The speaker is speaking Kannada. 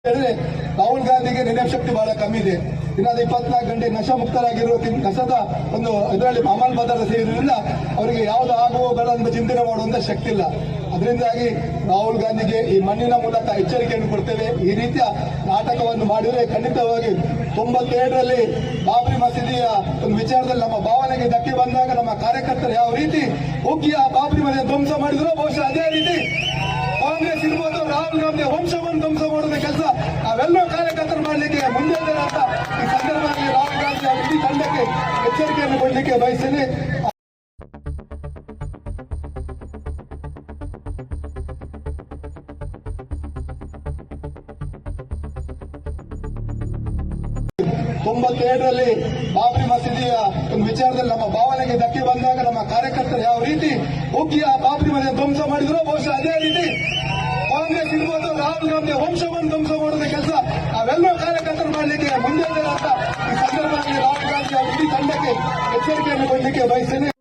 ಹೇಳಿದ್ರೆ ರಾಹುಲ್ ಗಾಂಧಿಗೆ ನೆನಪು ಬಹಳ ಕಮ್ಮಿ ಇದೆ. ಇನ್ನೊಂದು 24 ಗಂಟೆ ನಶಾ ಮುಕ್ತರಾಗಿರುವ ನಶದ ಒಂದು ಇದರಲ್ಲಿ ಅಮಲ್ ಪದಾರ್ಥ ಸೇರಿದ್ರಿಂದ ಅವರಿಗೆ ಯಾವುದು ಆಗುವಗಳನ್ನು ಚಿಂತನೆ ಮಾಡುವಂತ ಶಕ್ತಿ ಇಲ್ಲ. ಅದರಿಂದಾಗಿ ರಾಹುಲ್ ಗಾಂಧಿಗೆ ಈ ಮಣ್ಣಿನ ಮೂಲಕ ಎಚ್ಚರಿಕೆಯನ್ನು ಕೊಡ್ತೇವೆ. ಈ ರೀತಿಯ ನಾಟಕವನ್ನು ಮಾಡಿದರೆ ಖಂಡಿತವಾಗಿ 97ರಲ್ಲಿ ಬಾಬ್ರಿ ಮಸೀದಿಯ ಒಂದು ವಿಚಾರದಲ್ಲಿ ನಮ್ಮ ಭಾವನೆಗೆ ಧಕ್ಕೆ ಬಂದಾಗ ನಮ್ಮ ಕಾರ್ಯಕರ್ತರು ಯಾವ ರೀತಿ ಹೋಗಿ ಆ ಬಾಬ್ರಿ ಮಸೀದಿ ಧ್ವಂಸ ಮಾಡಿದ್ರು, ಬಹುಶಃ ಅದೇ ರೀತಿ ಕಾಂಗ್ರೆಸ್ ಇರ್ಬೋದು ರಾಹುಲ್ ಗಾಂಧಿ ವಂಶವನ್ನು ಧ್ವಂಸ ಮಾಡುವ ಕೆಲಸ ನಾವೆಲ್ಲರೂ ಕಾರ್ಯಕರ್ತರು ಮಾಡಲಿಕ್ಕೆ ಮುಂದೆ ಅಂತ ಈ ಸಂದರ್ಭದಲ್ಲಿ ರಾಹುಲ್ ಗಾಂಧಿ ಅವರ ಇಡೀ ತಂಡಕ್ಕೆ ಎಚ್ಚರಿಕೆಯನ್ನು ಕೊಡಲಿಕ್ಕೆ ಬಯಸ್ತೇನೆ. ರಲ್ಲಿ ಬಾಬ್ರಿ ಮಸೀದಿಯ ಒಂದು ವಿಚಾರದಲ್ಲಿ ನಮ್ಮ ಭಾವನೆಗೆ ಧಕ್ಕೆ ಬಂದಾಗ ನಮ್ಮ ಕಾರ್ಯಕರ್ತರು ಯಾವ ರೀತಿ ಹೋಗಿ ಆ ಬಾಬ್ರಿ ಮಸೀದಿ ಧ್ವಂಸ ಮಾಡಿದ್ರು, ಬಹುಶಃ ಅದೇ ರೀತಿ ಕಾಂಗ್ರೆಸ್ ಇರ್ಬೋದು ರಾಹುಲ್ ಗಾಂಧಿ ವಂಶವನ್ನು ಧ್ವಂಸ ಮಾಡುವ ಕೆಲಸ ನಾವೆಲ್ಲರೂ ಕಾರ್ಯಕರ್ತರು ಮಾಡಲಿಕ್ಕೆ ಮುಂದೆ ಅಂತ ಈ ಸಂದರ್ಭದಲ್ಲಿ ರಾಹುಲ್ ಗಾಂಧಿ ಅವರ ಇಡೀ ತಂಡಕ್ಕೆ ಎಚ್ಚರಿಕೆಯನ್ನು ಕೊಡಲಿಕ್ಕೆ ಬಯಸ್ತೇನೆ.